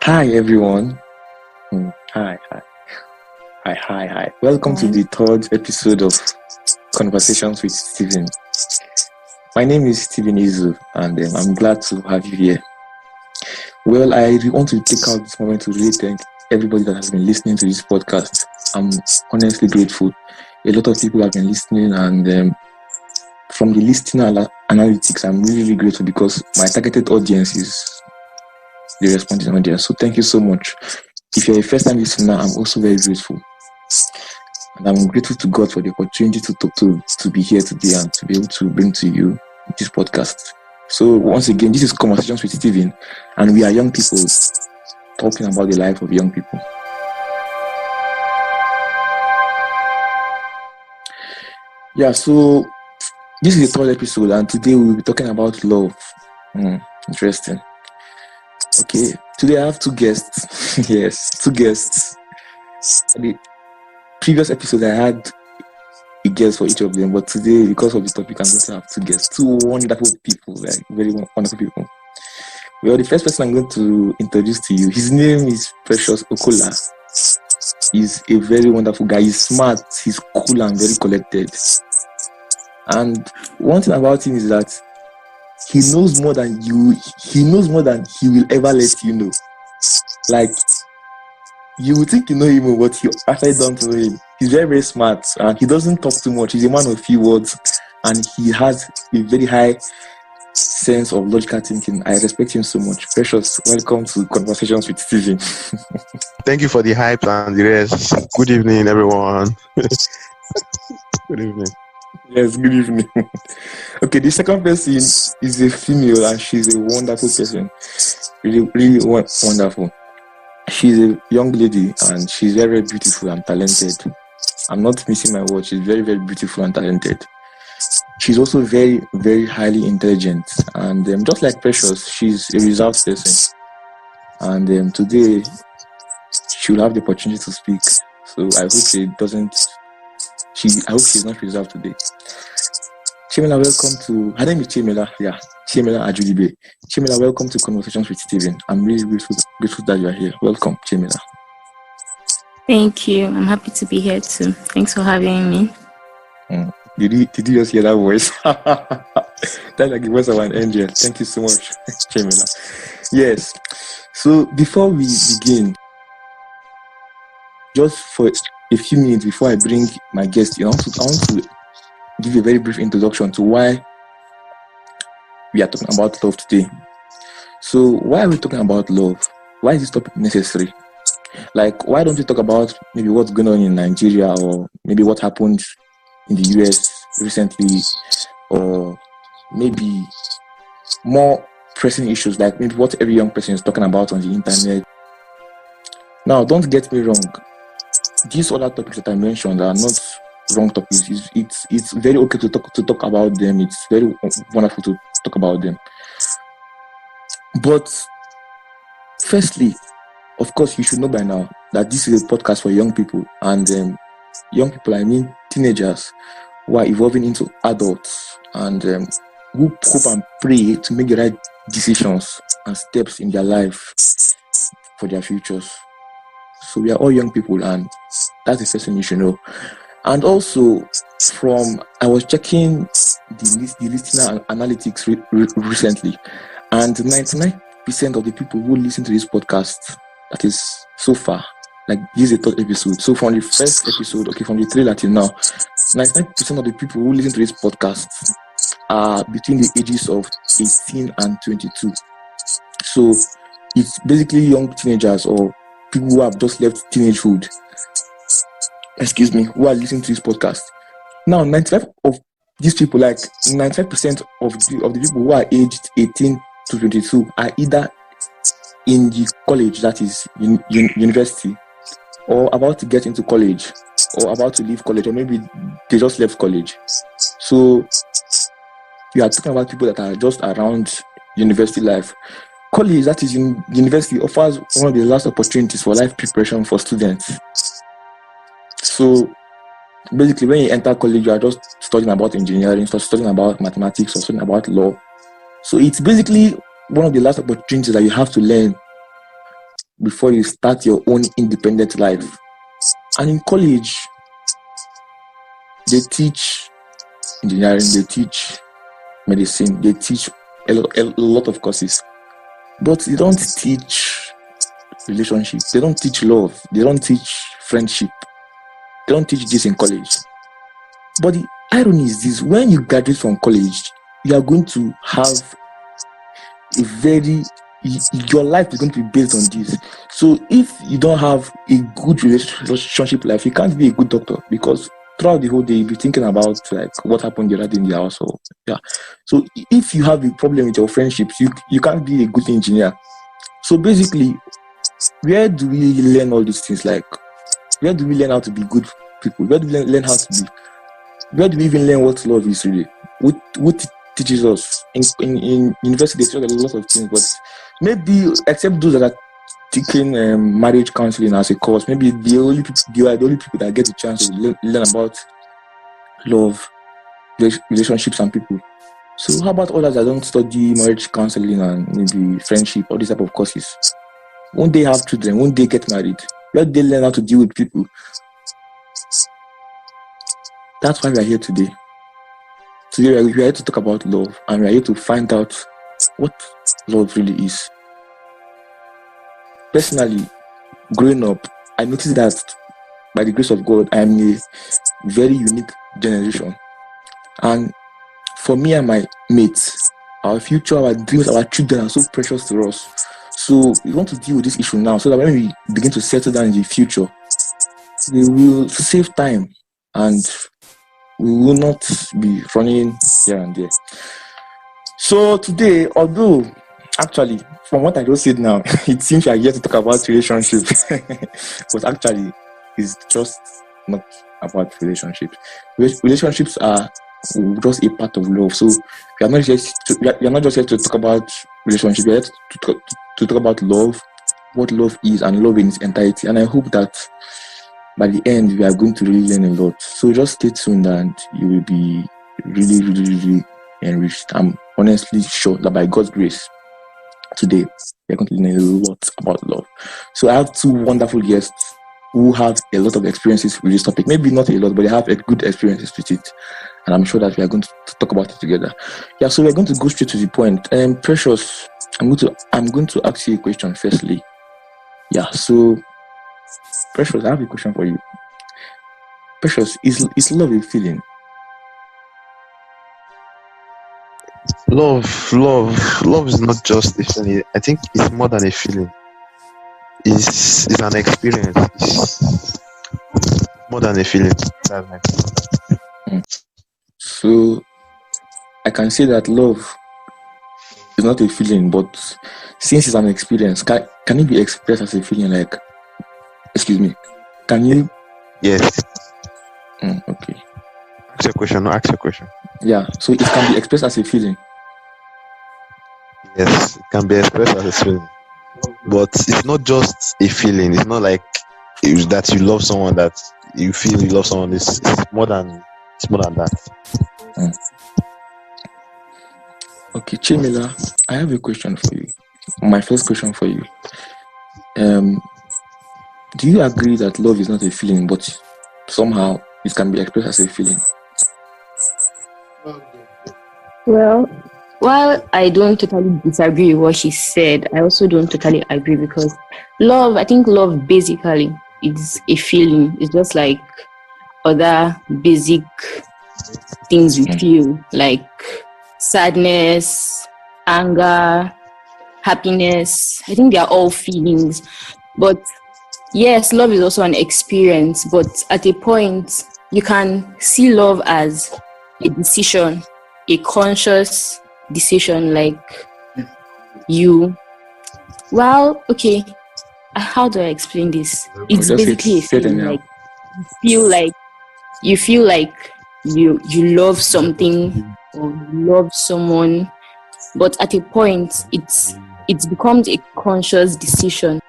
Hi everyone. Hi, hi, hi, hi, hi. Welcome to Hi. the third episode of Conversations with Stephen. My name is Stephen Izu, and I'm glad to have you here. Well, I want to take out this moment to really thank everybody that has been listening to this podcast. I'm honestly grateful. A lot of people have been listening, and from the listener analytics, I'm really grateful because my targeted audience is the responding audience. So thank you so much. If you're a first-time listener, I'm also very grateful. And I'm grateful to God for the opportunity to be here today and to be able to bring to you this podcast. So once again, this is Conversations with Stephen, and we are young people talking about the life of young people. Yeah, so this is the third episode, and today we'll be talking about love. Interesting. Okay, today I have two guests. Yes, two guests. The previous episode I had a guest for each of them, but today, because of the topic, I'm going to have two guests, two wonderful people, like very wonderful people. Well, the first person I'm going to introduce to you, his name is Precious Okolaa. He's a very wonderful guy. He's smart, he's cool and very collected. And one thing about him is that he knows more than you. He knows more than he will ever let you know. Like, you would think you know him, but you actually don't know him. He's very, very smart, and he doesn't talk too much. He's a man of few words, and he has a very high sense of logical thinking. I respect him so much. Precious, welcome to Conversations with Stephen. Thank you for the hype and the rest. Good evening, everyone. Good evening. Yes, good evening. Okay, the second person is a female, and she's a wonderful person. Really, really wonderful. She's a young lady, and she's very, very beautiful and talented. I'm not missing my word. She's very, very beautiful and talented. She's also very, very highly intelligent, and just like Precious, she's a reserved person. And today, she'll have the opportunity to speak. So I hope I hope she's not reserved today. Chiemela, welcome to. Her name is Chiemela. Yeah, Chiemela Ajulibe. Chiemela, welcome to Conversations with Stephen. I'm really grateful that you are here. Welcome, Chiemela. Thank you. I'm happy to be here too. Thanks for having me. Did you just hear that voice? That's like the voice of an angel. Thank you so much, Chiemela. Yes. So before we begin, just for a few minutes before I bring my guest, I want to give you a very brief introduction to why we are talking about love today. So why are we talking about love? Why is this topic necessary? Like, why don't we talk about maybe what's going on in Nigeria, or maybe what happened in the US recently, or maybe more pressing issues like maybe what every young person is talking about on the internet? Now, don't get me wrong. These other topics that I mentioned are not wrong topics. It's very okay to talk about them. It's very wonderful to talk about them. But firstly, of course, you should know by now that this is a podcast for young people, and young people, I mean teenagers who are evolving into adults, and who hope and pray to make the right decisions and steps in their life for their futures. So we are all young people, and that's the first thing you should know. And also, I was checking the listener analytics recently, and 99% of the people who listen to this podcast, that is so far, like this is the third episode. So from the first episode, from the trailer till now, 99% of the people who listen to this podcast are between the ages of 18 and 22. So it's basically young teenagers or people who have just left teenagehood, who are listening to this podcast. Now, 95 of these people, like 95% of the people who are aged 18 to 22 are either in the college, that is university, or about to get into college, or about to leave college, or maybe they just left college. So we are talking about people that are just around university life. College, that is in university, offers one of the last opportunities for life preparation for students. So basically, when you enter college, you are just studying about engineering, studying about mathematics, or studying about law. So it's basically one of the last opportunities that you have to learn before you start your own independent life. And in college, they teach engineering, they teach medicine, they teach a lot of courses, but they don't teach relationship, they don't teach love, they don't teach friendship, they don't teach this in college. But the irony is this: when you graduate from college, you are going to have your life is going to be based on this. So if you don't have a good relationship life, you can't be a good doctor, because throughout the whole day you'll be thinking about like what happened the other day in the house. Or yeah. So if you have a problem with your friendships, you can't be a good engineer. So basically, where do we learn all these things? Like, where do we learn how to be good people? Where do we learn how to be? Where do we even learn what love is really? What teaches us in university? They teach us a lot of things, but maybe except those that are taking marriage counseling as a course, maybe they are the only people that get the chance to learn about love, relationships, and people. So how about others that don't study marriage counseling and maybe friendship or this type of courses? Won't they have children? Won't they get married? Where do they learn how to deal with people? That's why we are here today. Today we are here to talk about love, and we are here to find out what love really is. Personally, growing up, I noticed that by the grace of God, I am a very unique generation. And for me and my mates, our future, our dreams, our children are so precious to us. So we want to deal with this issue now, so that when we begin to settle down in the future, we will save time and we will not be running here and there. So today, although actually from what I just said now, it seems we are here to talk about relationships, but actually it's just not about relationships. Relationships are just a part of love. So we are not just here to talk about relationships. We are here to talk about love, what love is, and love in its entirety. And I hope that by the end we are going to really learn a lot. So just stay tuned and you will be really enriched. I'm honestly sure that by God's grace, today we are going to learn a lot about love. So I have two wonderful guests who have a lot of experiences with this topic. Maybe not a lot, but they have a good experiences with it. And I'm sure that we are going to talk about it together. Yeah, so we're going to go straight to the point. Precious, I'm going to ask you a question firstly. Yeah, so Precious, I have a question for you. Precious, is love a feeling? Love is not just a feeling. I think it's more than a feeling. It's an experience. It's more than a feeling. That's my feeling. So I can say that love is not a feeling, but since it's an experience, can it be expressed as a feeling? Like, excuse me, can you? Yes. Okay. Ask your question. Yeah, so it can be expressed as a feeling. Yes, it can be expressed as a feeling, but it's not just a feeling. It's not like that you love someone, that you feel you love someone. It's more than that. Okay, Chiemela, I have a question for you. My first question for you. Do you agree that love is not a feeling, but somehow it can be expressed as a feeling? Well, while I don't totally disagree with what she said, I also don't totally agree, because I think love basically is a feeling. It's just like other basic things we feel, like sadness, anger, happiness. I think they are all feelings. But yes, love is also an experience, but at a point, you can see love as a decision, a conscious decision, like okay, how do I explain this? It's basically a feeling, like you feel like you love something or you love someone, but at a point it becomes a conscious decision.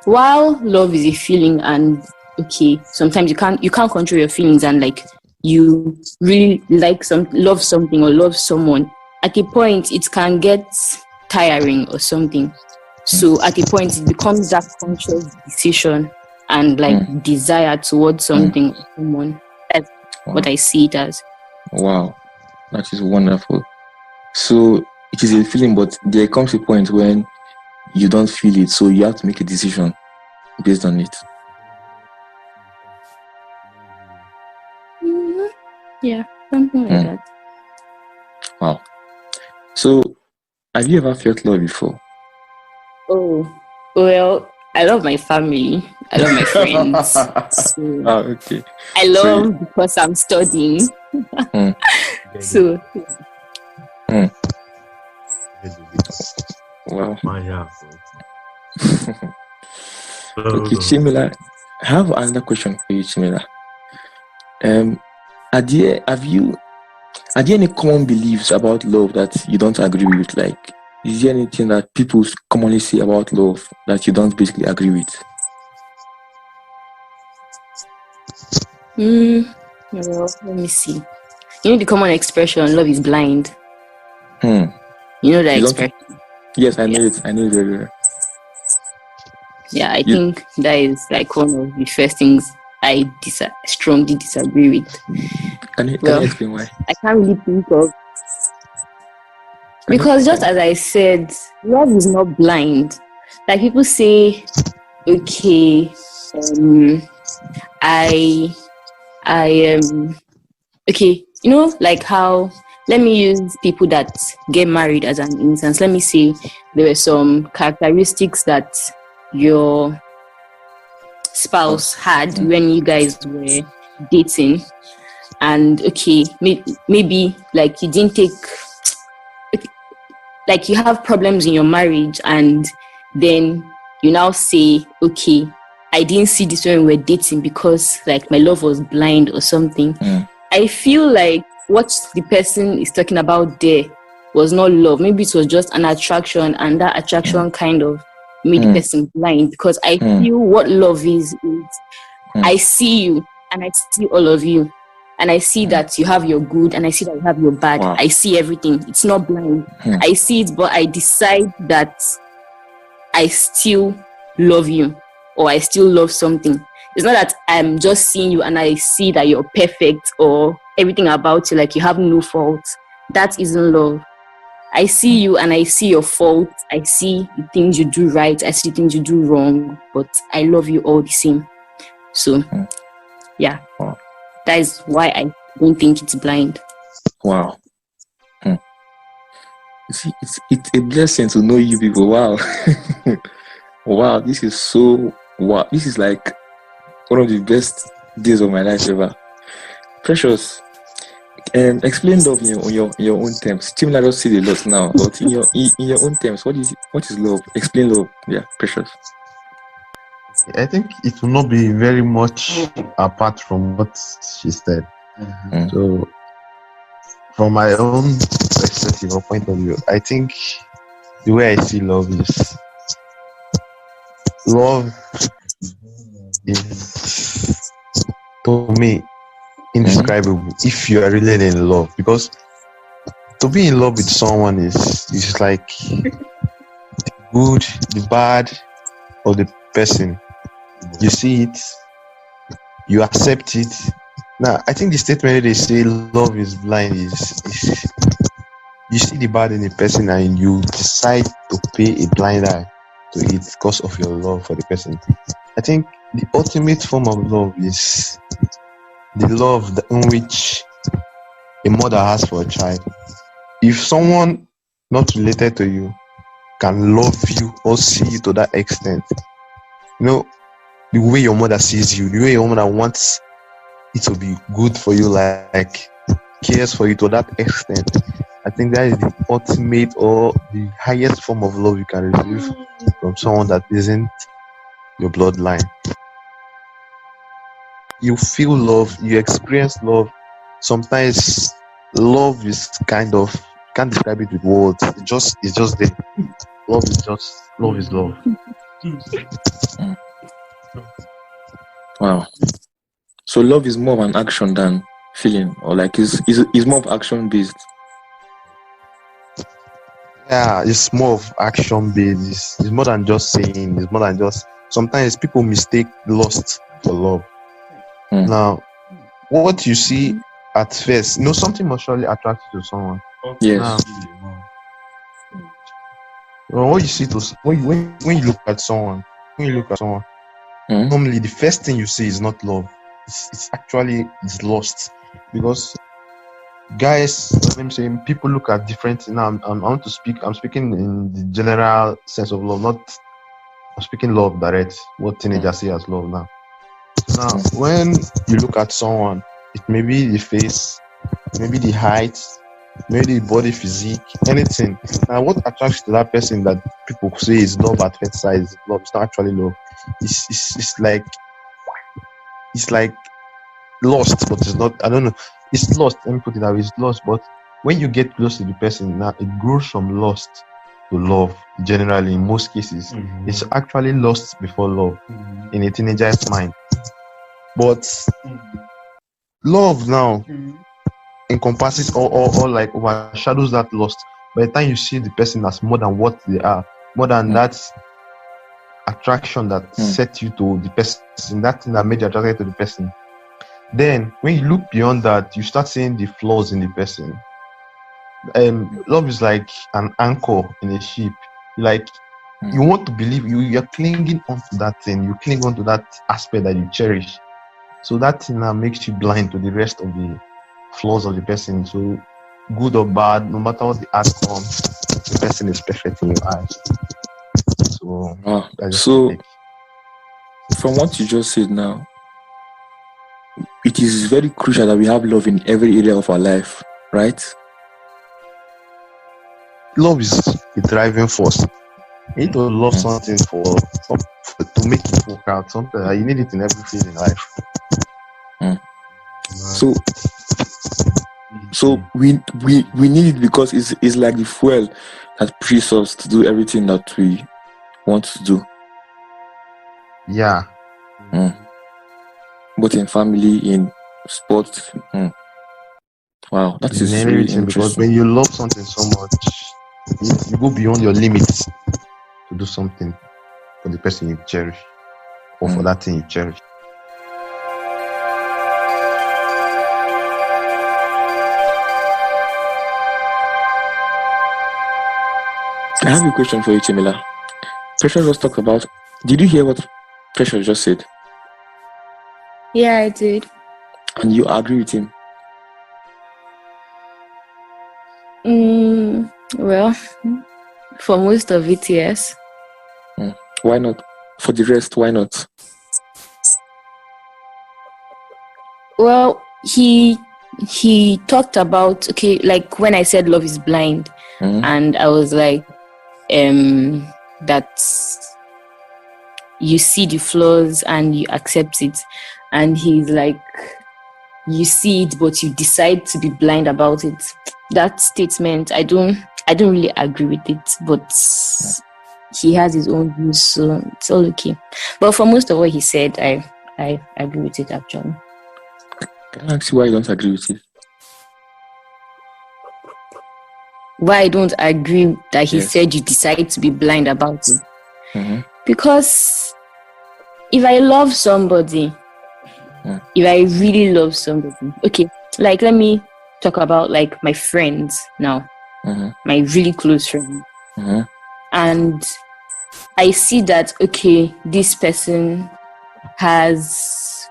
While love is a feeling, and okay, sometimes you can't control your feelings, and like you really love something or love someone, at a point it can get tiring or something. So at a point, it becomes that conscious decision and like desire towards something or someone. That's what I see it as. Wow, that is wonderful. So it is a feeling, but there comes a point when you don't feel it, so you have to make a decision based on it. Yeah, something like that. Wow. So, have you ever felt love before? Oh, well, I love my family. I love my friends. So Okay. I love because I'm studying. So. Wow. Okay, Chiemela, I have another question for you, Chiemela. Are there any common beliefs about love that you don't agree with? Like, is there anything that people commonly say about love that you don't basically agree with? Well, let me see. You know the common expression, love is blind. You know that expression? Yes, I know it. I know it very well. Yeah, I think that is like one of the first things I strongly disagree with. Can you explain why? I can't really think of. Because just as I said, love is not blind. Like people say, okay, okay, you know, like how, let me use people that get married as an instance. Let me say there were some characteristics that your spouse had when you guys were dating, and okay, maybe like you didn't take, like you have problems in your marriage, and then you now say, okay, I didn't see this when we were dating because like my love was blind or something. I feel like what the person is talking about there was not love. Maybe it was just an attraction, and that attraction kind of made the person blind. Because I feel what love is I see you and I see all of you, and I see that you have your good and I see that you have your bad. Wow. I see everything. It's not blind. I see it, but I decide that I still love you, or I still love something. It's not that I'm just seeing you and I see that you're perfect or everything about you, like you have no faults. That isn't love. I see you and I see your faults. I see the things you do right. I see the things you do wrong, but I love you all the same. So, yeah, that is why I don't think it's blind. Wow. See, it's a blessing to know you people. Wow. Wow, this is so wow. This is like one of the best days of my life ever. Precious. Explain love in your own terms. Chiemela just said a lot now, but in your own terms, what is love? Explain love. Yeah, Precious. I think it will not be very much apart from what she said. So, from my own perspective or point of view, I think the way I see love is to me indescribable if you are really in love, because to be in love with someone is like the good, the bad of the person. You see it, you accept it. Now, I think the statement they say love is blind is you see the bad in a person and you decide to pay a blind eye to it because of your love for the person. I think the ultimate form of love is the love in which a mother has for a child. If someone not related to you can love you or see you to that extent, you know, the way your mother sees you, the way your mother wants it to be good for you, like cares for you to that extent, I think that is the ultimate or the highest form of love you can receive from someone that isn't your bloodline. You feel love, you experience love. Sometimes love is kind of, can't describe it with words. It's just there. Love is love. Wow. So love is more of an action than feeling, or like is more of action based. Yeah, it's more of action based. It's more than just saying. It's more than just. Sometimes people mistake lust for love. Now, what you see at first, something must surely attract you to someone. Yes. Now, what you see when you look at someone, normally the first thing you see is not love. It's actually lust, because guys, let me say, people look at different. Now, I'm speaking in the general sense of love, not. I'm speaking love direct. What teenagers see as love now. Now, when you look at someone, it may be the face, maybe the height, maybe the body physique, anything. Now, what attracts to that person that people say is love at first sight is love. It's not actually love. It's like lost, but it's not. I don't know. It's lost. Let me put it that way. It's lost, but when you get close to the person, now it grows from lost to love. Generally, in most cases, it's actually lost before love in a teenager's mind. But love now encompasses or like overshadows that lust. By the time you see the person as more than what they are, more than that attraction that set you to the person, that thing that made you attracted to the person. Then when you look beyond that, you start seeing the flaws in the person. Love is like an anchor in a ship. Like you want to believe, you're clinging onto that thing, you cling onto that aspect that you cherish. So that thing now makes you blind to the rest of the flaws of the person. So good or bad, no matter what the outcome, the person is perfect in your eyes. So from what you just said now, it is very crucial that we have love in every area of our life, right? Love is the driving force. You need to love something to make it work out. Something you need it in every field in life. So we need it because it's like the fuel that pushes us to do everything that we want to do. Yeah. Both in family, in sports. Wow, that is really interesting. Because when you love something so much, you go beyond your limits to do something for the person you cherish or for that thing you cherish. I have a question for you, Chiemela. Precious just talked about. Did you hear what Precious just said? Yeah, I did. And you agree with him? Well, for most of it, yes. Why not? For the rest, why not? Well, he talked about, okay, like when I said love is blind, and I was like, that you see the flaws and you accept it, and he's like, you see it but you decide to be blind about it. That statement, I don't really agree with it, but he has his own views, so it's all okay. But for most of what he said, I agree with it actually. Can I ask you why you don't agree with it? Why I don't agree that he said you decide to be blind about it? Because if I love somebody, if I really love somebody, okay, like let me talk about like my friends now, my really close friends, and I see that, okay, this person has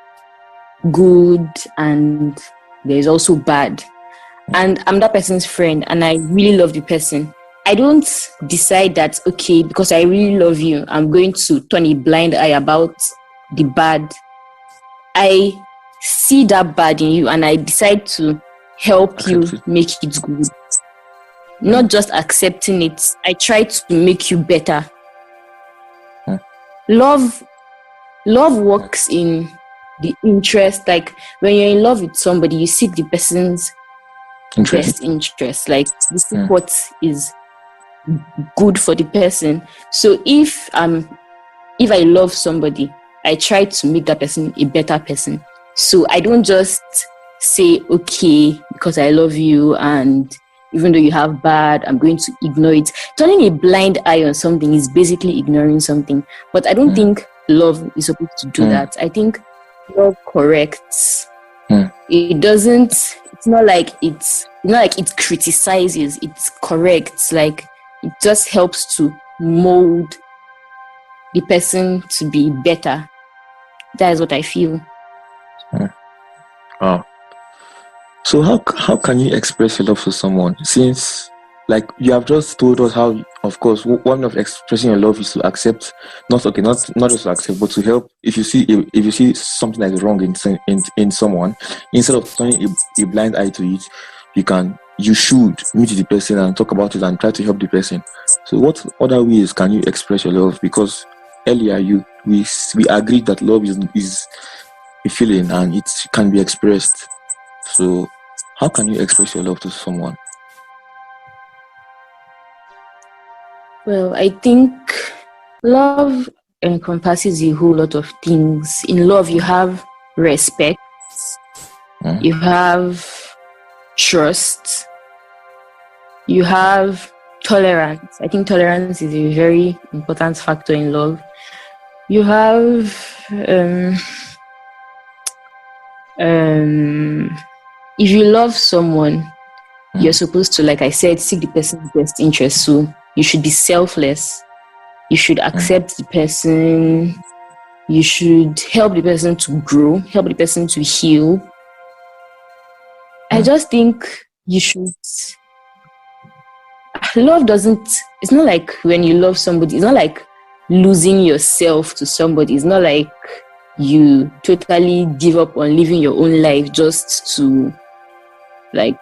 good and there's also bad, and I'm that person's friend and I really love the person. I don't decide that, okay, because I really love you, I'm going to turn a blind eye about the bad. I see that bad in you and I decide to help you make it good. Not just accepting it, I try to make you better. Love works in the interest. Like when you're in love with somebody, you seek the person's best interest. Like you seek what is good for the person. So if I love somebody, I try to make that person a better person. So I don't just say, okay, because I love you and even though you have bad, I'm going to ignore it. Turning a blind eye on something is basically ignoring something. But I don't think love is supposed to do that. I think love corrects. It doesn't, it's not like it criticizes, it corrects. Like, it just helps to mold the person to be better. That is what I feel. Oh. So how can you express your love to someone, since, like, you have just told us how, of course, one of expressing your love is to accept, not just to accept, but to help. If you see something that is wrong in someone, instead of turning a blind eye to it, you should meet the person and talk about it and try to help the person. So what other ways can you express your love? Because earlier we agreed that love is a feeling and it can be expressed. So how can you express your love to someone? Well, I think love encompasses a whole lot of things. In love, you have respect, you have trust, you have tolerance. I think tolerance is a very important factor in love. You have if you love someone, you're supposed to, like I said, seek the person's best interest. So you should be selfless. You should accept the person. You should help the person to grow, help the person to heal. I just think you should. Love doesn't, it's not like when you love somebody, it's not like losing yourself to somebody. It's not like you totally give up on living your own life just to like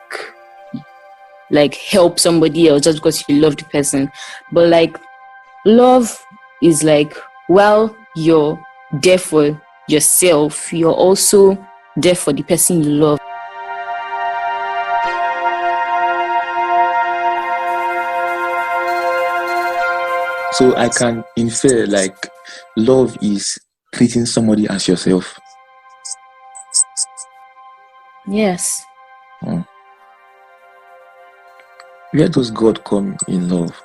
help somebody else just because you love the person. But like, love is like, while you're there for yourself, you're also there for the person you love. So I can infer, like, love is treating somebody as yourself. Yes. Where does God come in love?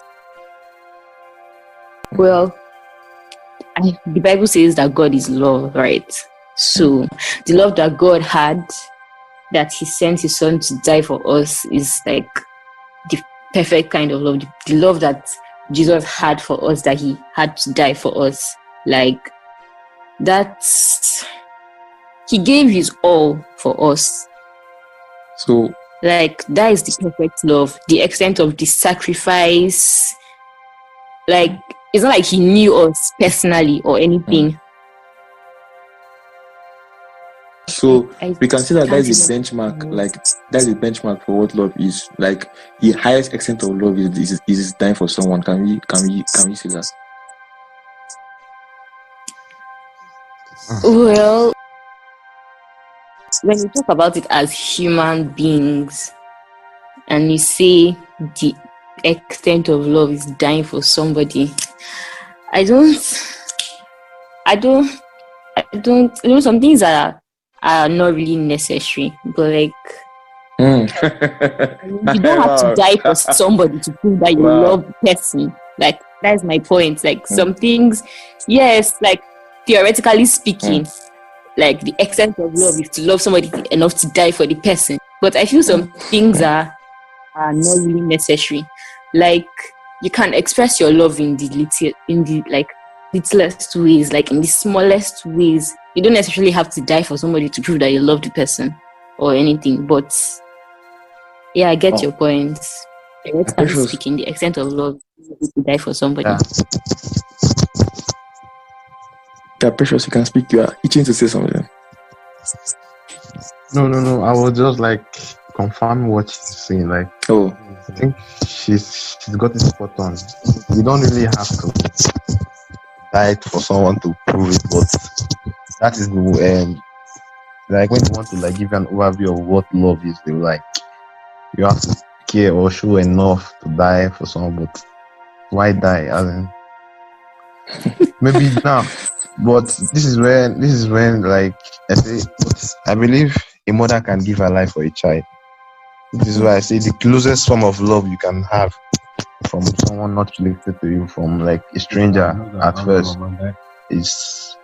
Well, the Bible says that God is love, right? So the love that God had, that he sent his son to die for us, is like the perfect kind of love. The love that Jesus had for us, that he had to die for us. Like, that's, he gave his all for us. So, like, that is the perfect love. The extent of the sacrifice, like, it's not like he knew us personally or anything. So we can say that is a benchmark. Like, that's a benchmark for what love is. Like, the highest extent of love is dying for someone. Can we say that? Well, when you talk about it as human beings, and you say the extent of love is dying for somebody, I don't. You know, some things are not really necessary, but like, you don't have to die for somebody to prove that you love the person. Like, that's my point. Like, some things, yes, like, theoretically speaking, like, the extent of love is to love somebody enough to die for the person. But I feel some things are not really necessary. Like, you can express your love in the littlest ways, like in the smallest ways. You don't necessarily have to die for somebody to prove that you love the person or anything. But yeah, I get your point. Theoretically speaking, the extent of love is to die for somebody. Yeah, Precious, you can speak. You are itching to say something. No. I was just like confirming what she's saying. Like, I think she's got it spot on. You don't really have to die for someone to prove it, but that is the like, when you want to like give an overview of what love is, they like, you have to care or show enough to die for someone. But why die? As in, maybe now. But this is when like I say, I believe a mother can give her life for a child. This is why I say the closest form of love you can have from someone not related to you, from like a stranger at first, is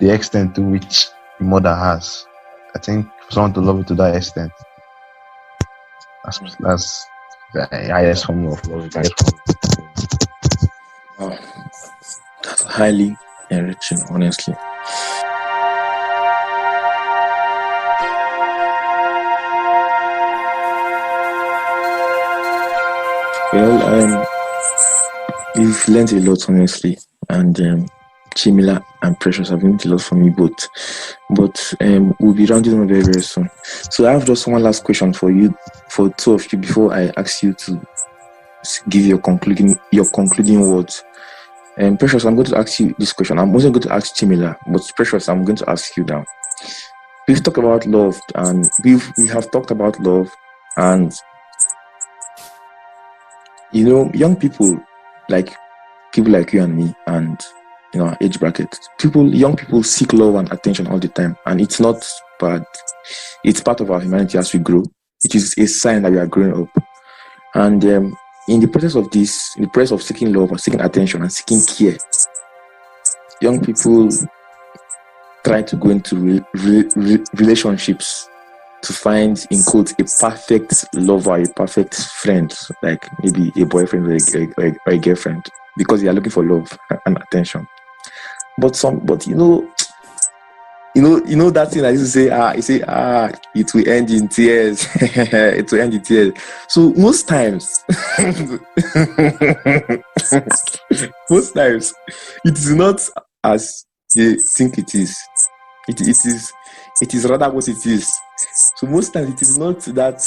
the extent to which the mother has. I think for someone to love you to that extent, that's the highest form of love you can get from. Wow. That's highly enriching, honestly. Well, you've learned a lot, honestly, and Chiemela and Precious have learned a lot from you both. But we'll be rounding up very, very soon. So I have just one last question for you, for two of you, before I ask you to give your concluding words. Precious, I'm going to ask you this question. I'm also going to ask Chiemela, but Precious, I'm going to ask you now. We've talked about love, and we have talked about love, and young people like you and me, and our age bracket, young people seek love and attention all the time, and it's not bad. It's part of our humanity as we grow. It is a sign that we are growing up, and in the process of this, in the process of seeking love and seeking attention and seeking care, young people try to go into relationships to find, in quotes, a perfect lover, a perfect friend, like maybe a boyfriend or a girlfriend, because they are looking for love and attention. But you know that thing I used to say, it will end in tears. It will end in tears. So most times, it is not as they think it is. It is rather what it is. So most times it is not that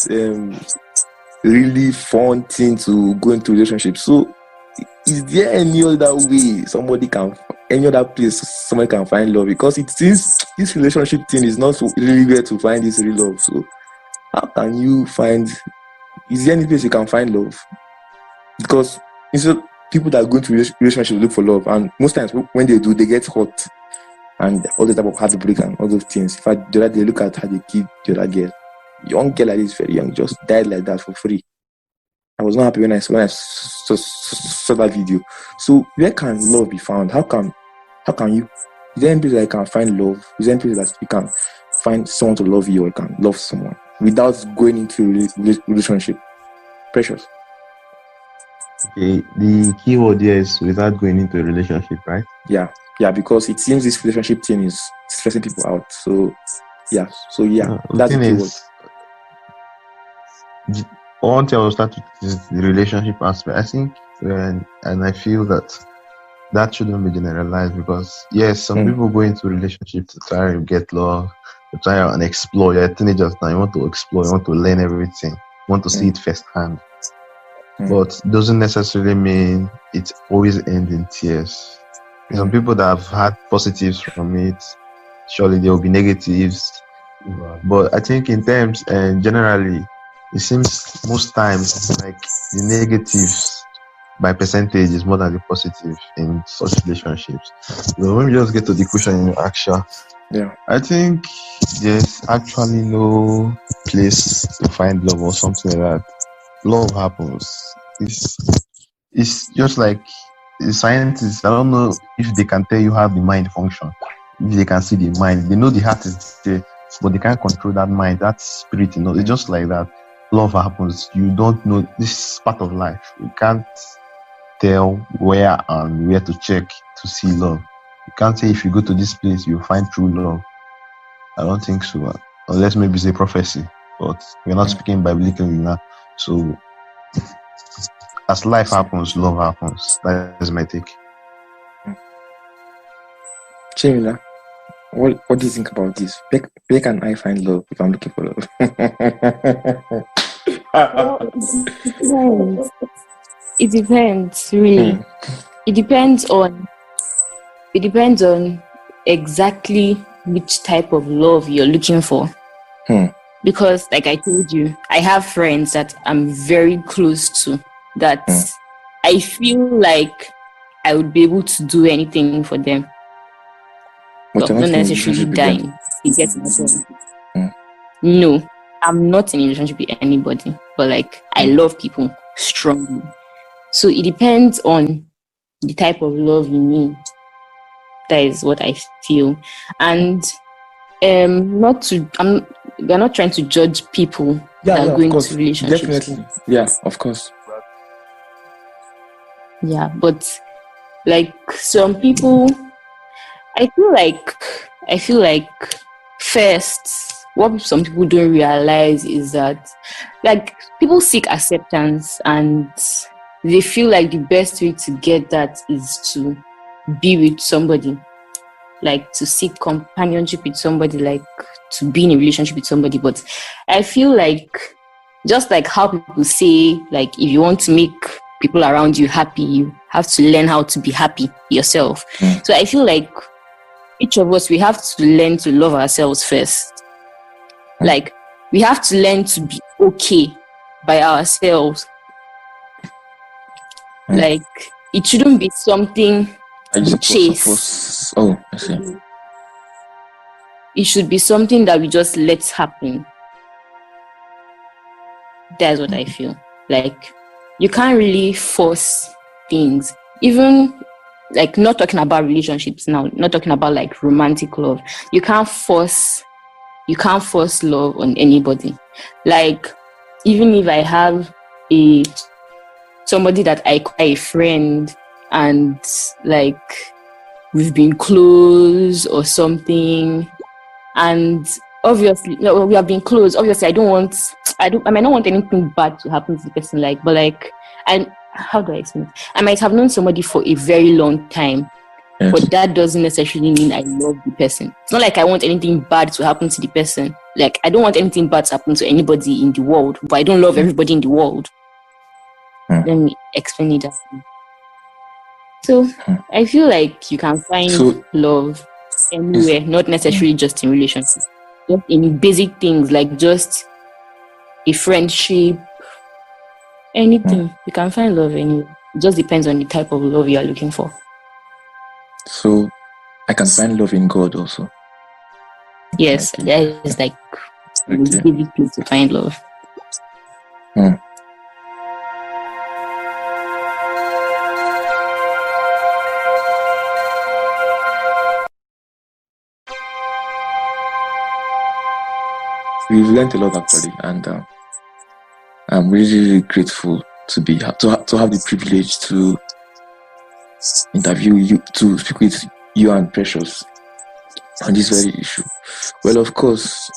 really fun thing to go into relationship. So is there any other way any other place somebody can find love? Because it seems this relationship thing is not really where to find this real love. So how can you find, is there any place you can find love? Because instead people that go into relationship look for love, and most times when they do, they get hurt and all the type of heartbreak and all those things. In fact, the other day, look at how they killed the other girl. Young girl like this, very young, just died like that for free. I was not happy when I saw that video. So where can love be found? How can you? Is there any place that you can find love? Is there any place that you can find someone to love you, or you can love someone without going into a relationship? Precious. Okay, the key word here is without going into a relationship, right? Yeah, because it seems this relationship thing is stressing people out. So yeah, that's the key word. One thing I will start with is the relationship aspect. I think, and I feel that shouldn't be generalized, because yes, some people go into relationship to try to get love, to try and explore. You're teenagers now, you want to explore, you want to learn everything, you want to see it firsthand. But it doesn't necessarily mean it always ends in tears. Some people that have had positives from it, surely there will be negatives. But I think in terms and generally, it seems most times like the negatives by percentage is more than the positive in such relationships. So when we just get to the question in action, I think there's actually no place to find love or something like that. Love happens. It's just like the scientists, I don't know if they can tell you how the mind functions. If they can see the mind, they know the heart is there, but they can't control that mind, that spirit. It's just like that. Love happens. You don't know. This is part of life. You can't tell where and where to check to see love. You can't say if you go to this place you'll find true love. I don't think so, unless maybe it's a prophecy. But we're not speaking biblically now. So as life happens, love happens. That is my take. Chiemela, what do you think about this? Where can I find love if I'm looking for love? Well, it depends, really. It depends on exactly which type of love you're looking for. Because, like I told you, I have friends that I'm very close to, that I feel like I would be able to do anything for them. But not necessarily dying. You get my point? No. I'm not in a relationship with anybody, but like I love people strongly. So it depends on the type of love you need. That is what I feel. And we're not trying to judge people that are of going course, to relationships. definitely, yeah, of course. Yeah, but like some people, I feel like first, what some people don't realize is that like people seek acceptance, and they feel like the best way to get that is to be with somebody, like to seek companionship with somebody, like to be in a relationship with somebody. But I feel like just like how people say, like if you want to make people around you happy, you have to learn how to be happy yourself. So I feel like each of us, we have to learn to love ourselves first. Like we have to learn to be okay by ourselves. Like it shouldn't be something we chase. Oh, I see. It should be something that we just let happen. That's what I feel. Like you can't really force things. Even like not talking about relationships now, not talking about like romantic love. You can't force love on anybody. Like even if I have somebody that I call a friend, and like we've been close or something, and obviously we have been close. Obviously I might not want anything bad to happen to the person, like, but like, and how do I explain it? I might have known somebody for a very long time, but that doesn't necessarily mean I love the person. It's not like I want anything bad to happen to the person. Like I don't want anything bad to happen to anybody in the world, but I don't love everybody in the world. Let me explain it that way. So I feel like you can find love anywhere, not necessarily just in relationships, just in basic things like just a friendship, anything. You can find love anywhere. It just depends on the type of love you are looking for. So I can find love in God also. Yes, that is like the basic thing to find love. We've learned a lot actually, and I'm really, really grateful to have the privilege to interview you, to speak with you and Precious on this very issue. Well, of course,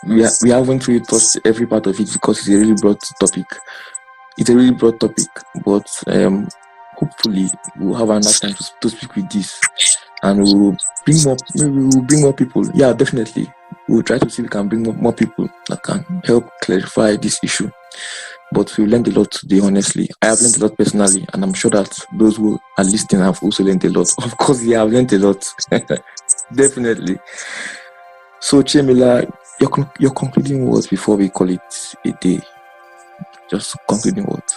we haven't really touched every part of it because it's a really broad topic. But hopefully we'll have enough time to speak with this, and we'll bring more people. Yeah, definitely. We'll try to see if we can bring more people that can help clarify this issue. But we learned a lot today, honestly. I have learned a lot personally, and I'm sure that those who are listening have also learned a lot. Of course, they have learned a lot. Definitely. So, Chiemela, your concluding words before we call it a day. Just concluding words.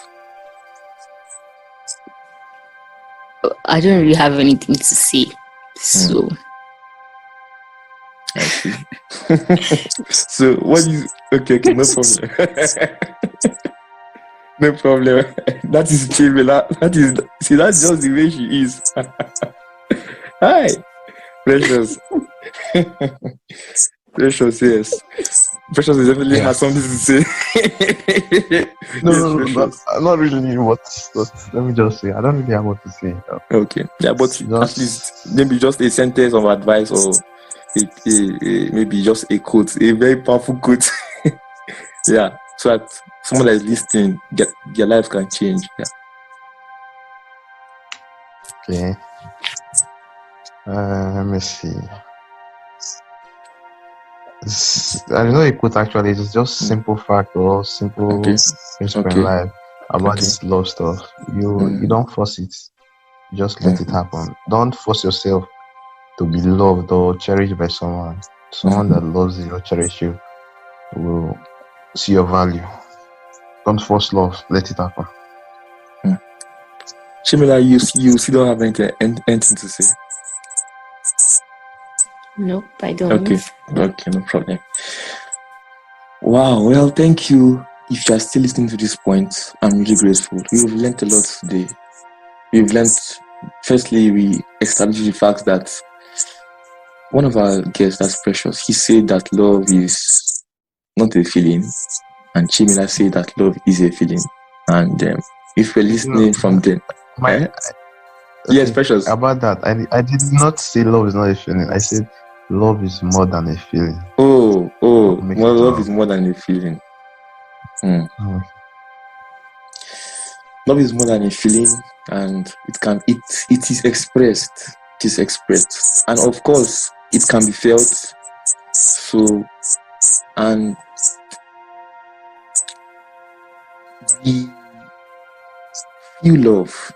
I don't really have anything to say. So I see. So what is okay, no problem. No problem. That is Chiemela. That's just the way she is. Hi, Precious. Precious, yes. Precious definitely has something to say. Not really what. Let me just say, I don't really have what to say. Okay, yeah, but at least maybe just a sentence of advice, or maybe just a quote, a very powerful quote. Yeah, so that someone that is listening, their life can change. Yeah. Okay. Let me see. I don't know a quote actually. It's just simple fact or simple principle in life about this love stuff. You don't force it. You just let it happen. Don't force yourself to be loved or cherished by someone. Someone that loves you or cherishes you will see your value. Don't force love. Let it happen. Chiemela, you still don't have anything to say? Nope, I don't. Okay, no problem. Wow. Well, thank you. If you are still listening to this point, I'm really grateful. We've learned a lot today. We've learned, firstly, we established the fact that one of our guests, that's Precious, he said that love is not a feeling, and Chiemela said that love is a feeling. And if we're listening from them, My, yes, Precious. About that, I did not say love is not a feeling. I said love is more than a feeling. Love is more than a feeling. Love is more than a feeling, and it is expressed. It is expressed, and of course, it can be felt. So, and we feel love,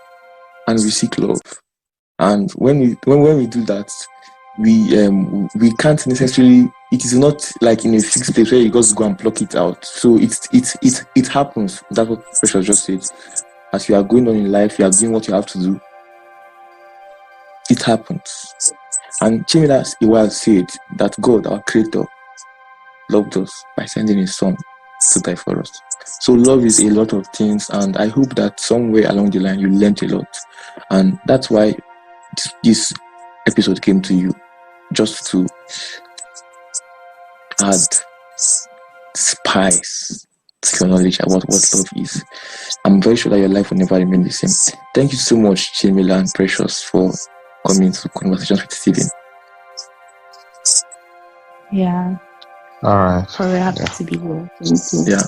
and we seek love, and when we do that, we can't necessarily. It is not like in a fixed place where you just go and pluck it out. So it happens. That's what Precious just said. As you are going on in life, you are doing what you have to do. It happens. And Chiemela said that God, our Creator, loved us by sending His Son to die for us. So love is a lot of things, and I hope that somewhere along the line you learned a lot. And that's why this episode came to you, just to add spice to your knowledge about what love is. I'm very sure that your life will never remain the same. Thank you so much, Chiemela and Precious, for coming to Conversations with Stephen. Yeah. All right. Very happy to be here. Thank you. Yeah.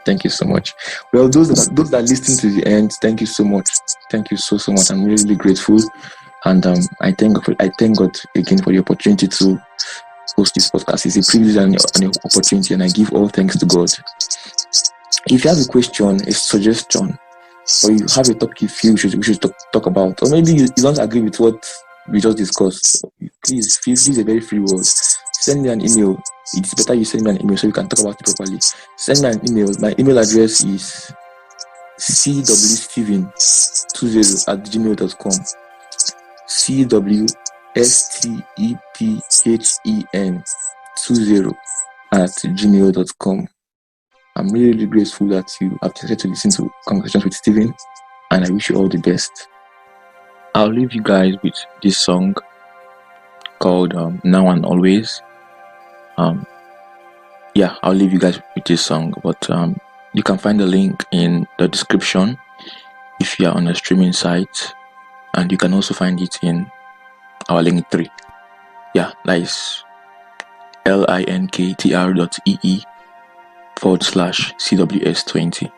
Thank you so much. Well, those that listen to the end, thank you so much. Thank you so much. I'm really grateful, and I thank God again for the opportunity to host this podcast. It's a privilege and an opportunity, and I give all thanks to God. If you have a question, a suggestion, or you have a topic you feel we should talk about, or maybe you don't agree with what we just discussed, please feel this is a very free word. Send me an email. It's better you send me an email so we can talk about it properly. Send me an email. My email address is cwsteven20@gmail.com. cwstephen20@gmail.com. I'm really grateful that you have decided to listen to Conversations with Stephen, and I wish you all the best. I'll leave you guys with this song called Now and Always. I'll leave you guys with this song, but you can find the link in the description if you are on a streaming site, and you can also find it in our link 3. That is linktr.ee/CWS20.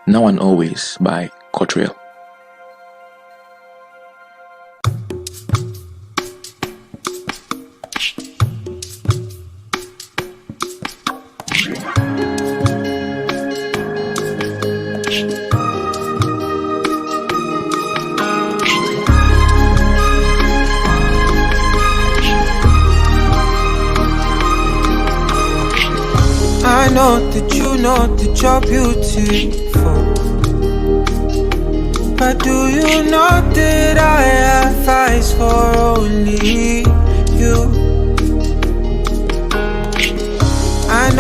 Now and Always by Cottrell. I know that you know that you're beautiful, but do you know that I have eyes for only you? I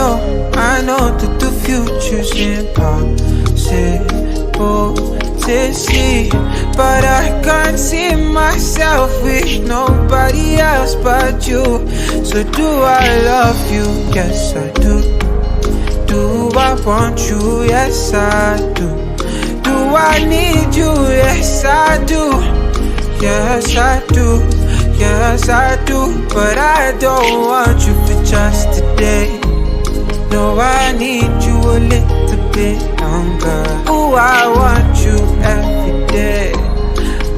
know that the future's impossible to see, but I can't see myself with nobody else but you. So do I love you? Yes I do. Do I want you? Yes I do. Do I need you? Yes I do. Yes I do. Yes I do. But I don't want you for just today. No, I need you a little bit longer. Oh, I want you every day.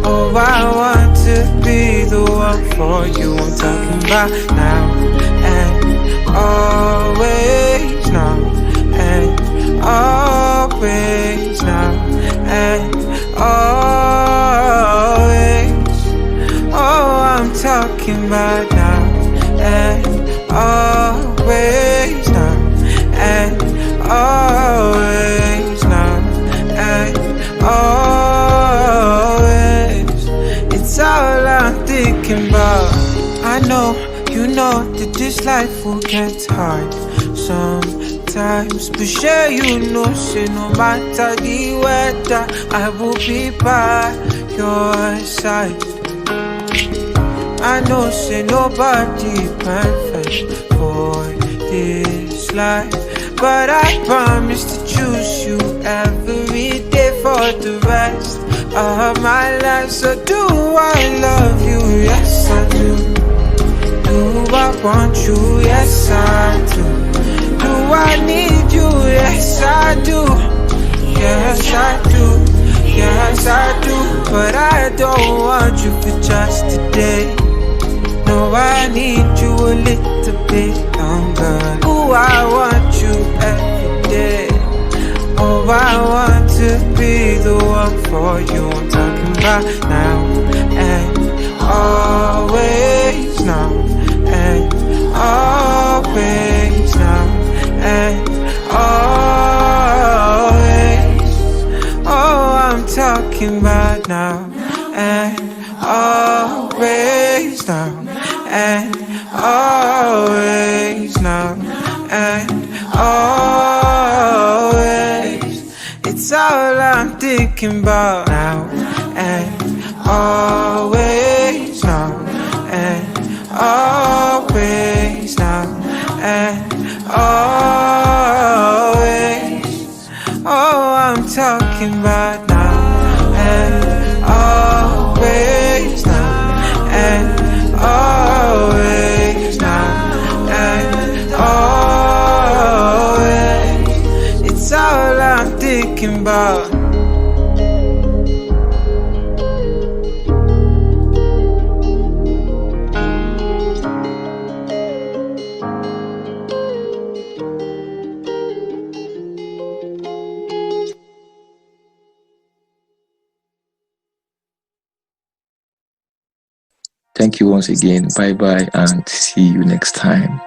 Oh, I want to be the one for you. I'm talking about now and always. Now and always. Now and always. Oh, I'm talking about now and always. Now and always. Now and always. It's all I'm thinking about. I know, you know that this life will get hard someday. times, but sure you know, say no matter the weather, I will be by your side. I know, say nobody perfect for this life, but I promise to choose you every day for the rest of my life. So do I love you? Yes I do. Do I want you? Yes I do. Do I need you? Yes I do. Yes I do. Yes I do. But I don't want you for just today. No, I need you a little bit longer. Ooh, I want you every day. Oh, I want to be the one for you. I'm talking about now and always, now and always, now and always. Oh, I'm talking about now and always, now and always, now and always. It's all I'm thinking about now and always, now and always, now and always. Oh, I'm talking about now and always, now and always, now and always. It's all I'm thinking about. Thank you once again. Bye bye and see you next time.